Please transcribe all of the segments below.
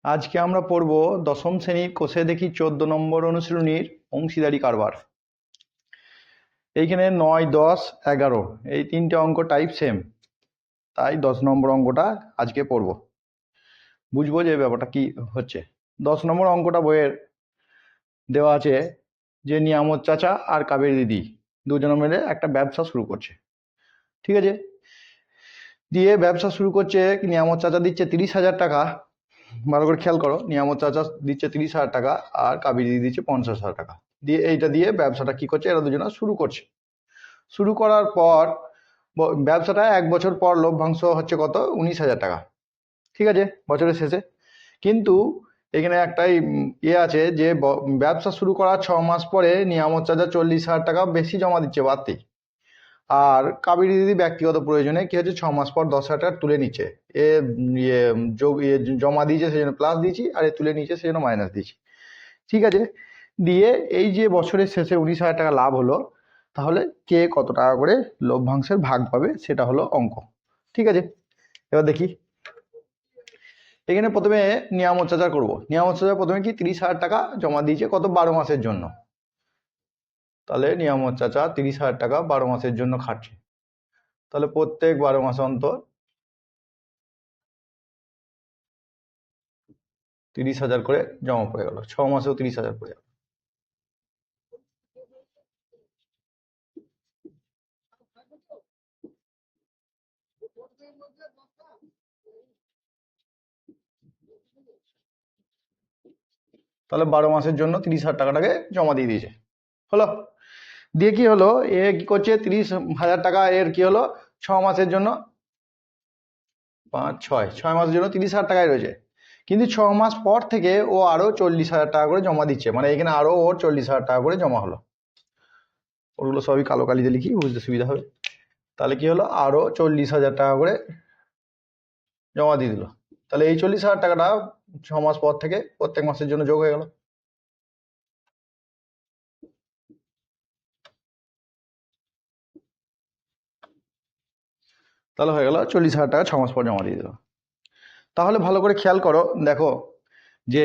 আজকে আমরা পড়ব দশম শ্রেণীর কোষে দেখি 14 নম্বর অনুশীলনীর অংশীদারি কারবার। এইখানে 9, 10, 11 এই তিনটে অঙ্ক টাইপ সেম, তাই 10 নম্বর অঙ্কটা আজকে পড়ব, বুঝবো যে ব্যাপারটা কি হচ্ছে। 10 নম্বর অঙ্কটা বইয়ের দেওয়া আছে যে নিয়ামত চাচা আর কাবেরী দিদি দুজনে মিলে একটা ব্যবসা শুরু করছে, ঠিক আছে। দিয়ে ব্যবসা শুরু করছে, নিয়ামত চাচা দিচ্ছে 30,000 টাকা। ভালো করে খেয়াল করো, নিয়ামত চাচা দিচ্ছে 30,000 টাকা আর কাবেরী দিদি দিচ্ছে 50,000 টাকা। দিয়ে এইটা দিয়ে ব্যবসাটা কি করছে, এরা দুজনে শুরু করছে। শুরু করার পর ব্যবসাটা 1 বছর পর লভ্যাংশ হচ্ছে কত, 19,000 টাকা, ঠিক আছে, বছরের শেষে। কিন্তু এখানে একটাই আছে যে ব্যবসা শুরু করার 6 মাস পরে নিয়ামত চাচা 40,000 টাকা বেশি জমা দিচ্ছে বাড়তি, আর কাবেরী দিদি ব্যক্তিগত প্রয়োজনে কি হচ্ছে 6 মাস পর 10,000 টাকা তুলে নিচ্ছে। এ জমা দিয়েছে সেজন্য প্লাস দিয়েছি, আর এ তুলে নিচ্ছে সেজন্য মাইনাস দিয়েছি, ঠিক আছে। দিয়ে এই যে বছরের শেষে 19,000 টাকা লাভ হলো, তাহলে কে কত টাকা করে লভ্যাংশের ভাগ পাবে সেটা হলো অঙ্ক, ঠিক আছে। এবার দেখি, এখানে প্রথমে নিয়ামত চাচা করবো। নিয়ামত চাচা প্রথমে কি 30,000 টাকা জমা দিয়েছে কত, 12 মাসের জন্য। তাহলে নিয়ামত চাচা 30,000 টাকা 12 মাসের জন্য খাটছে, তাহলে প্রত্যেক 12 মাস অন্তর 30,000 করে জমা পড়ে গেল, 6 মাসেও 30,000 পড়ে গেল। তাহলে 12 মাসের জন্য 30,000 টাকাটাকে জমা দিয়ে দিয়েছে, হলো। দিয়ে কি হলো, এ কি করছে 30,000 টাকা, এর কি হলো 6 মাসের জন্য 5, 6 মাসের জন্য 30,000 টাকায় রয়েছে। কিন্তু 6 মাস পর থেকে ও আরো 40,000 টাকা করে জমা দিচ্ছে, মানে এখানে আরো ওর 40,000 টাকা করে জমা হলো। ওগুলো সবই কালো কালিতে লিখি, বুঝতে সুবিধা হবে। তাহলে কি হলো, আরো 40,000 টাকা করে জমা দিয়ে দিল। তাহলে এই 40,000 টাকাটা 6 মাস পর থেকে প্রত্যেক মাসের জন্য যোগ হয়ে গেল। তাহলে হয়ে গেল 40,000 টাকা 6 মাস পর জমা দিয়ে দিল। তাহলে ভালো করে খেয়াল করো, দেখো যে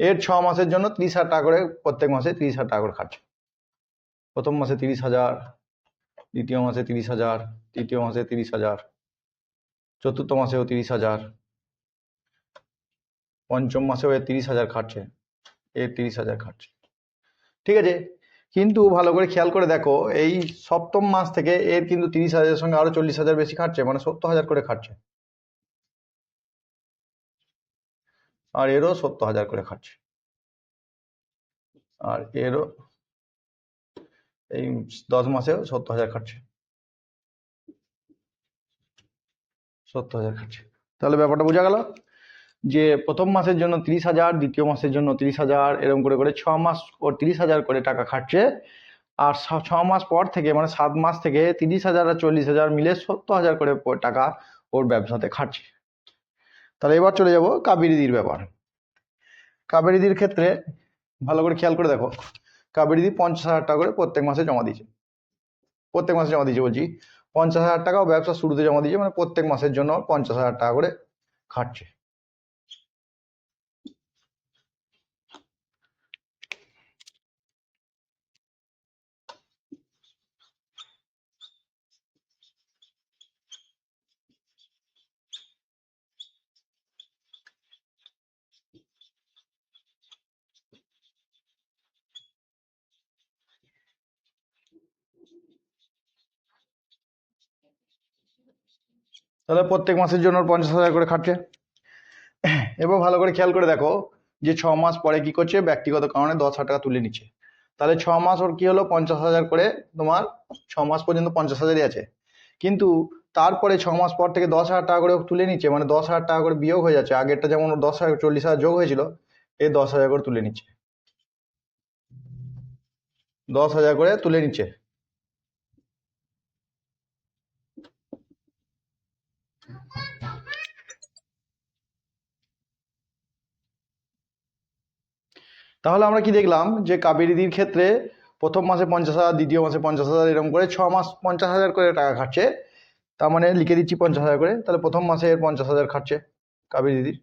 এর 6 মাসের জন্য 30,000 টাকা করে প্রত্যেক মাসে 30,000 টাকা করে খাচ্ছে। প্রথম মাসে 30,000, দ্বিতীয় মাসে 30,000, তৃতীয় মাসে 30,000, চতুর্থ মাসেও 30,000, পঞ্চম মাসেও এর 30,000 খাটছে, এর 30,000 খাটছে, ঠিক আছে। কিন্তু ভালো করে খেয়াল করে দেখো, এই সপ্তম মাস থেকে এর কিন্তু 30,000 সঙ্গে আরো 40,000 বেশি খাটছে, মানে 70,000 করে খাটছে, আর এরও 70,000 করে খাটছে, আর এরও এই 10 মাসেও 70,000 খাটছে, 70,000 খাটছে। তাহলে ব্যাপারটা বোঝা গেল যে প্রথম মাসের জন্য 30,000, দ্বিতীয় মাসের জন্য 30,000, এরকম করে করে 6 মাস ওর 30,000 করে টাকা খাটছে। আর 6 মাস পর থেকে মানে 7 মাস থেকে 30,000 আর 40,000 মিলে 70,000 করে টাকা ওর ব্যবসাতে খাটছে। তাহলে এবার চলে যাব কাবেরীদির ব্যাপার। কাবেরীদির ক্ষেত্রে ভালো করে খেয়াল করে দেখো, কাবেরীদি 50,000 টাকা করে প্রত্যেক মাসে জমা দিয়েছে, প্রত্যেক মাসে জমা দিয়েছে বলছি, 50,000 টাকাও ব্যবসা শুরুতে জমা দিয়েছে, মানে প্রত্যেক মাসের জন্য 50,000 টাকা করে খাটছে। তাহলে প্রত্যেক মাসের জন্য 50,000 করে খাটছে। এবার ভালো করে খেয়াল করে দেখো যে 6 মাস পরে কি করছে, ব্যক্তিগত কারণে 10,000 টাকা তুলে নিচ্ছে। তাহলে 6 মাস ওর কি হলো 50,000 করে, তোমার 6 মাস পর্যন্ত 50,000ই আছে। কিন্তু তারপরে 6 মাস পর থেকে 10,000 টাকা করে তুলে নিচ্ছে, মানে 10,000 টাকা করে বিয়োগ হয়ে যাচ্ছে। আগেরটা যেমন 10,000 40,000 যোগ হয়েছিল, এই 10,000 করে তুলে নিচ্ছে, 10,000 করে তুলে নিচ্ছে। তাহলে আমরা কি দেখলাম যে কাবেরীদির ক্ষেত্রে প্রথম মাসে 50,000, দ্বিতীয় মাসে 50,000, এরকম করে 6 মাস 50,000 করে টাকা খাটছে। তার মানে লিখে দিচ্ছি 50,000 করে, তাহলে প্রথম মাসে 50,000 খাটছে কাবেরীদির।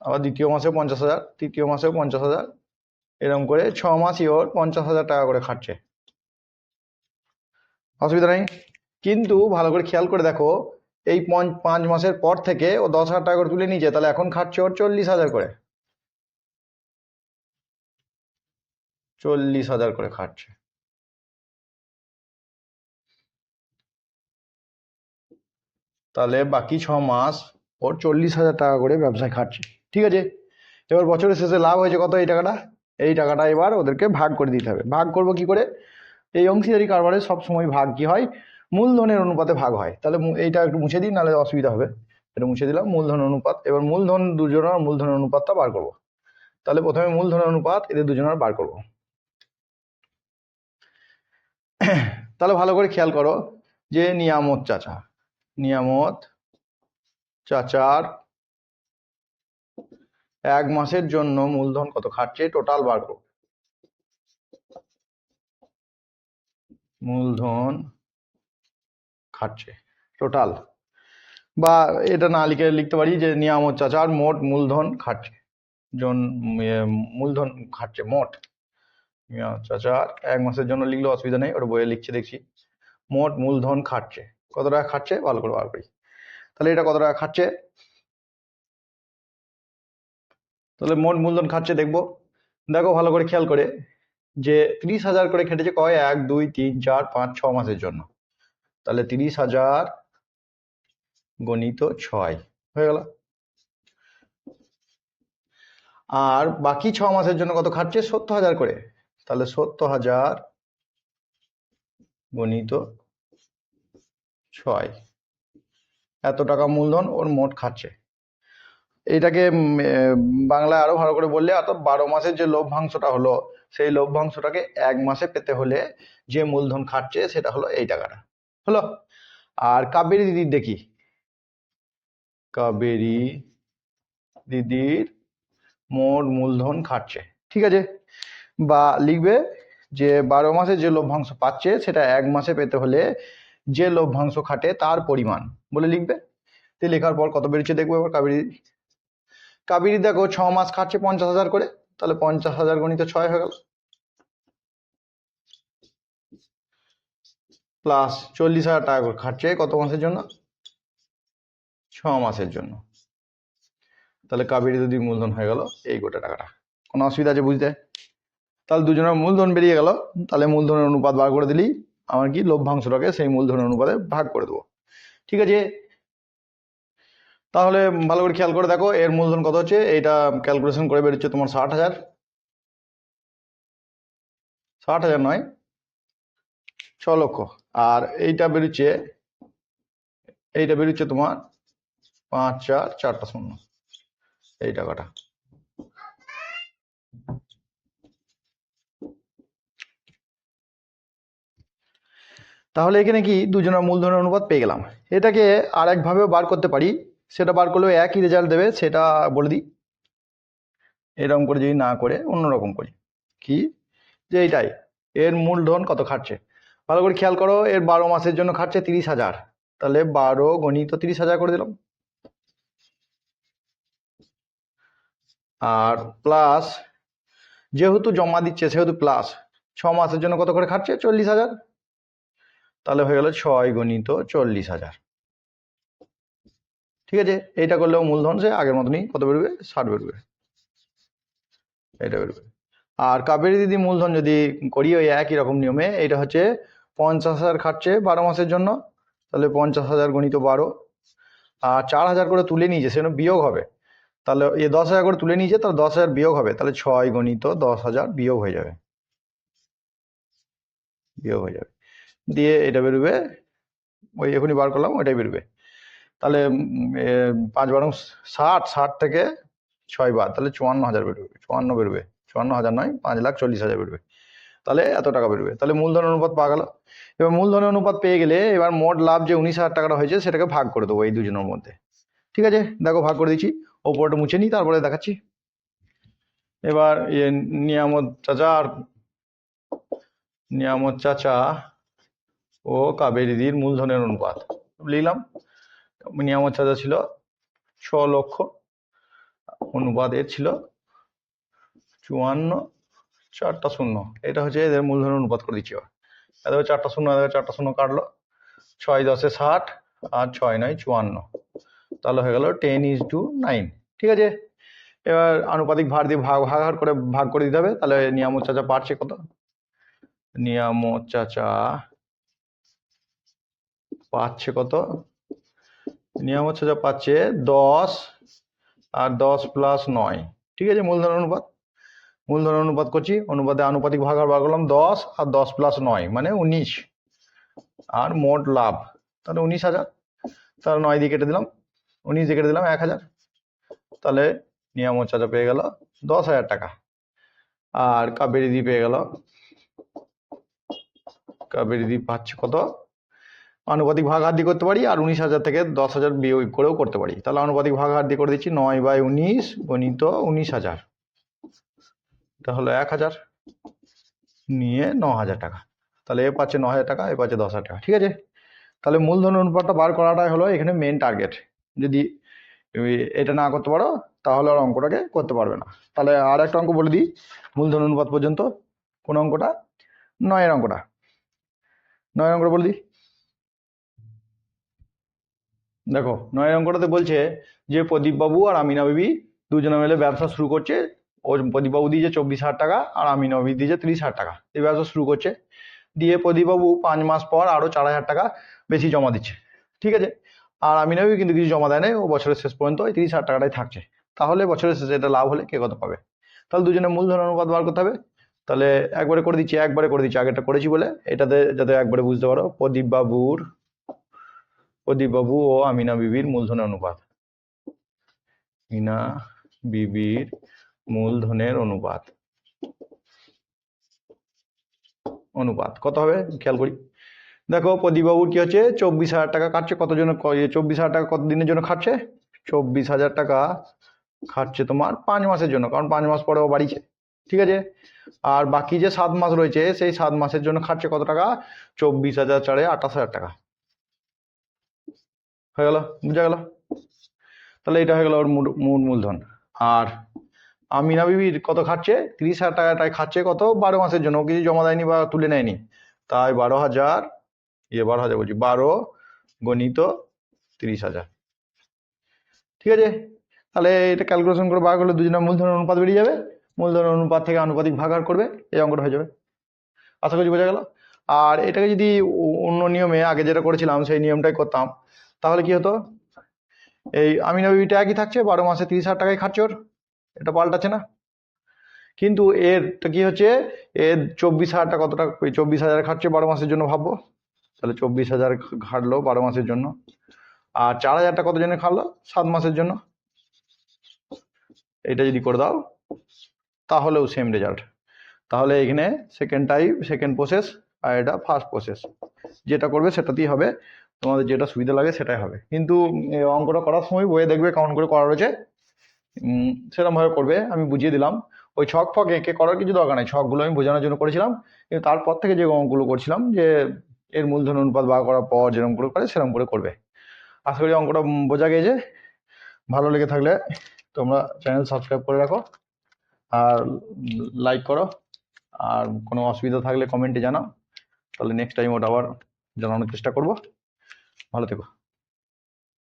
আবার দ্বিতীয় মাসেও 50,000, তৃতীয় মাসেও 50,000, এরকম করে 6 মাসই ওর 50,000 টাকা করে খাটছে। অসুবিধা নেই। কিন্তু ভালো করে খেয়াল করে দেখো, এই 5 মাসের পর থেকে ও 10,000 টাকা করে তুলে নিয়েছে, তাহলে এখন খাটছে ওর 40,000 করে। 40,000 করে খাটছে। তাহলে বাকি 6 মাস ওর 40,000 টাকা করে ব্যবসায় খাটছে। ঠিক আছে, এবার বছরের শেষে লাভ হয়েছে কত? এই টাকাটা, এই টাকাটা এবার ওদেরকে ভাগ করে দিতে হবে। ভাগ করব কি করে? এই অংশীদারি কারবারে সব সময় ভাগ কি হয়? মূলধনের অনুপাতে ভাগ হয়। তাহলে এইটা একটু মুছে দিই, নাহলে অসুবিধা হবে। এটা মুছে দিলাম, মূলধন অনুপাত। এবার মূলধন দুজনের মূলধনের অনুপাতটা বার করব। তাহলে প্রথমে মূলধনের অনুপাত এদের দুজনের বার করব। তাহলে ভালো করে খেয়াল করো যে নিয়ামত চাচার 1 মাসের জন্য মূলধন কত খাটছে, টোটাল বার করো। মূলধন খাটছে টোটাল, বা এটা না লিখতে পারি যে নিয়ামত চাচার মোট মূলধন খাটছে, মূলধন খাটছে মোট। নিয়ামত চাচার 1 মাসের জন্য লিখলে অসুবিধা নেই, ওটা বইয়ে লিখছে দেখছি। মোট মূলধন খাটছে, কত টাকা খাটছে ভালো করে বার করি। তাহলে এটা কত টাকা খাটছে? তাহলে মোট মূলধন খাটছে দেখবো। দেখো ভালো করে খেয়াল করে যে 30,000 করে খেটেছে কয়? 1, 2, 3, 4, 5, 6 মাসের জন্য। তাহলে 30,000 গণিত 6 হয়ে গেল। আর বাকি 6 মাসের জন্য কত খাটছে? 70,000 করে। তাহলে 70,000 গণিত 6, এত টাকা মূলধন ওর মোট খাটছে। এইটাকে বাংলায় আরো ভালো করে বললে, অর্থাৎ 12 মাসের যে লভ্যাংশটা হলো, সেই লভ্যাংশটাকে 1 মাসে পেতে হলে যে মূলধন খাটছে সেটা হলো এই টাকাটা হলো। আর কাবেরী দিদির দেখি, কাবেরী দিদির মোট মূলধন খাটছে। ঠিক আছে, বা লিখবে যে 12 মাসে যে লভ্যাংশ পাচ্ছে সেটা 1 মাসে পেতে হলে যে লভ্যাংশ খাটে তার পরিমাণ বলে লিখবে। তো লেখার পর কত বেরিয়েছে দেখবো এবার। কাবেরী দেখো 6 মাস খাটছে 50,000 করে, তাহলে 50,000 গণিত 6 হয়ে গেল, প্লাস 40,000 টাকা করে খাটছে কত মাসের জন্য? 6 মাসের জন্য। তাহলে কাবেরী দিদির মূলধন হয়ে গেল এই গোটা টাকাটা। কোনো অসুবিধা আছে বুঝতে? তাহলে দুজনের মূলধন বেরিয়ে গেল। তাহলে মূলধনের অনুপাত বার করে দিলি, আমার কি লভ্যাংশটাকে সেই মূলধনের অনুপাতে ভাগ করে দেবো। ঠিক আছে, তাহলে ভালো করে খেয়াল করে দেখো এর মূলধন কত হচ্ছে। এইটা ক্যালকুলেশন করে বেরোচ্ছে তোমার 60,000, 60,000 নয় 6 লক্ষ। আর এইটা বেরোচ্ছে তোমার 5, 4, 4টা শূন্য, এই টাকাটা। তাহলে এখানে কি দুজনের মূলধনের অনুপাত পেয়ে গেলাম। এটাকে আর একভাবেও বার করতে পারি, সেটা বার করলেও একই রেজাল্ট দেবে, সেটা বলে দিই। এরকম করে যদি না করে অন্যরকম করি, কি যে এইটাই এর মূলধন কত খাটছে। ভালো করে খেয়াল করো, এর 12 মাসের জন্য খাটছে 30,000, তাহলে 12 গণিত 30,000 করে দিলাম। আর প্লাস যেহেতু জমা দিচ্ছে সেহেতু প্লাস 6 মাসের জন্য কত করে খাটছে? 40,000, তাহলে হয়ে গেল 6 গণিত 40,000। ঠিক আছে, এইটা করলেও মূলধন সে আগের মতনই কত বেরোবে? 60 বেরোবে, এটা বেরোবে। আর কাবেরী দিদি মূলধন যদি করি ওই একই রকম নিয়মে, এটা হচ্ছে 50,000 খাটছে 12 মাসের জন্য, তাহলে 50,000 গণিত 12। আর 4,000 করে তুলে নিয়েছে, সেজন্য বিয়োগ হবে। তাহলে 10,000 করে তুলে নিয়েছে, তাহলে 10,000 বিয়োগ হবে, তাহলে 6 গণিত 10,000 বিয়োগ হয়ে যাবে, দিয়ে এটা বেরোবে। ওই এখনই বার করলাম, ওইটাই বেরোবে। তাহলে 5 12 60, 60 থেকে 6 বাদ, তাহলে 54,000 বেরোবে, 54 বেরোবে, 54,000 নয় 5,40,000 বেরোবে। তাহলে এত টাকা বেরোবে। তাহলে মূলধন অনুপাত পাওয়া গেল। এবার মূলধনের অনুপাত পেয়ে গেলে এবার মোট লাভ যে 19,000 টাকাটা হয়েছে সেটাকে ভাগ করে দেবো এই দুজনের মধ্যে। ঠিক আছে, দেখো ভাগ করে দিচ্ছি, ওপরটা মুছে নিই তারপরে দেখাচ্ছি। এবার নিয়ামত চাচা ও কাবেরীদির মূলধনের অনুপাত লিখলাম। নিয়ামত চাচা ছিল 6 লক্ষ, অনুপাত এর ছিল 54, 4টা শূন্য, এটা হচ্ছে এদের মূলধনের অনুপাত করে দিচ্ছি। এবার 4টা শূন্য, 4টা শূন্য কাটলো, 6 10 60 আর 6 9 54, তাহলে হয়ে গেল 10:9। ঠিক আছে, এবার আনুপাতিক ভার দিয়ে ভাগ করে দিতে হবে। তাহলে নিয়ামত চাচা পাচ্ছে কত? নিয়ামত চাচা পাচ্ছে কত? নিয়ামত চাচা পাচ্ছে 10 আর 10 + 9। ঠিক আছে, মূলধন অনুপাত করছি, অনুপাতে আনুপাতিক ভাগ বার করলাম 10 আর 10 + 9 মানে 19, আর মোট লাভ তাহলে 19,000। তাহলে 9 দিয়ে কেটে দিলাম, 19 দিয়ে কেটে দিলাম 1,000, তাহলে নিয়ামত চাচা পেয়ে গেল 10,000 টাকা। আর কাবেরীদি পেয়ে গেল, কাবেরীদি পাচ্ছে কত? আনুপাতিক ভাগ হার দিয়ে করতে পারি, আর 19,000 থেকে 10,000 বিয়োগ করেও করতে পারি। তাহলে আনুপাতিক ভাগ হার দিয়ে করে দিচ্ছি, 9/19 গণিত 19,000, তাহলে 1,000 নিয়ে 9,000 টাকা। তাহলে এ পাচ্ছে 9,000 টাকা, এ পাচ্ছে 10,000 টাকা। ঠিক আছে, তাহলে মূলধন অনুপাতটা বার করাটাই হলো এখানে মেন টার্গেট। যদি এটা না করতে পারো তাহলে আর অঙ্কটাকে করতে পারবে না। তাহলে আর একটা অঙ্ক বলে দিই মূলধন অনুপাত পর্যন্ত। কোন অঙ্কটা? 9-এর অঙ্কটা। 9-এর অঙ্কটা বলে দিই। দেখো 9-এর অঙ্কটাতে বলছে যে প্রদীপবাবু আর আমিনা বিবি দুজনে মিলে ব্যবসা শুরু করছে। ও প্রদীপবাবু দিয়েছে 24,000 টাকা আর আমিনা বিবি দিয়েছে 30,000 টাকা, এই ব্যবসা শুরু করছে। দিয়ে প্রদীপবাবু 5 মাস পর আরো 4,000 টাকা বেশি জমা দিচ্ছে। ঠিক আছে, আর আমিনা বিবি কিন্তু কিছু জমা দেয় না, ও বছরের শেষ পর্যন্ত ওই 30,000 টাকাটাই থাকছে। তাহলে বছরের শেষে এটা লাভ হলে কে কত পাবে? তাহলে দুজনে মূলধন অনুপাত বার করতে হবে। তাহলে একবারে করে দিচ্ছি, আগেরটা করেছি বলে এটাতে যাতে একবারে বুঝতে পারো। প্রদীপবাবু ও আমিনা বিবির মূলধনের অনুপাত, মিনা বিবির মূলধনের অনুপাত কত হবে খেয়াল করি। দেখো প্রদীপবাবুর কি হচ্ছে 24,000 টাকা খাচ্ছে, কত জন 24,000 টাকা কত দিনের জন্য খাচ্ছে? 24,000 টাকা খাচ্ছে তোমার 5 মাসের জন্য, কারণ 5 মাস পরেও বাড়িছে। ঠিক আছে, আর বাকি যে 7 মাস রয়েছে সেই 7 মাসের জন্য খাচ্ছে কত টাকা? 24,000 4 28,000 টাকা। হয়ে গেল, বুঝা গেল? তাহলে এটা হয়ে গেল ওর মূলধন। আর আমিনা বিবির কত খাচ্ছে? 30,000 টাকাটাই খাচ্ছে কত? 12 মাসের জন্য, ও কিছু জমা দেয়নি বা তুলে নেয়নি, তাই 12,000 বলছি 12 গণিত 30,000। ঠিক আছে, তাহলে এটা ক্যালকুলেশন করে বার করলে দুজনের মূলধনের অনুপাত বেরিয়ে যাবে। মূলধনের অনুপাত থেকে আনুপাতিক ভাগাহার করবে, এই অঙ্কটা হয়ে যাবে। আশা করছি বোঝা গেল। আর এটাকে যদি অন্য নিয়মে আগে যেটা করেছিলাম সেই নিয়মটাই করতাম, তাহলে কি হতো? এই আমিনা বিবিটা একই থাকছে, 12 মাসে 30,000 টাকাই খাচ্ছে ওর, এটা পাল্টাচ্ছে না। কিন্তু এর কি হচ্ছে, এর 24,000 টাকা কত টাকা? 24,000 খাচ্ছে 12 মাসের জন্য, ভাববো। তাহলে 24,000 খাটলো 12 মাসের জন্য, আর 4,000 টাকা কত জন্য খাটলো? 7 মাসের জন্য। এটা যদি করে দাও তাহলেও সেম রেজাল্ট। তাহলে এখানে সেকেন্ড প্রসেস, আর এটা ফার্স্ট প্রসেস। যেটা করবে সেটাতেই হবে, তোমাদের যেটা সুবিধা লাগে সেটাই হবে। কিন্তু অঙ্কটা করার সময় বইয়ে দেখবে কেমন করে করা রয়েছে, সেরকম ভাবে করবে। আমি বুঝিয়ে দিলাম, ওই ছক ফক এঁকে করার কিছু দরকার নেই, ছকগুলো আমি বোঝানোর জন্য করেছিলাম। কিন্তু তারপর থেকে যে অঙ্কগুলো করছিলাম যে এর মূলধন অনুপাত বার করার পর যেরকম করে সেরকম করে করবে। আশা করি অঙ্কটা বোঝা গিয়েছে। ভালো লেগে থাকলে তোমরা চ্যানেল সাবস্ক্রাইব করে রাখো আর লাইক করো, আর কোনো অসুবিধা থাকলে কমেন্টে জানাও, তাহলে নেক্সট টাইম ওটা আবার জানানোর চেষ্টা করব। ভালো থেকো।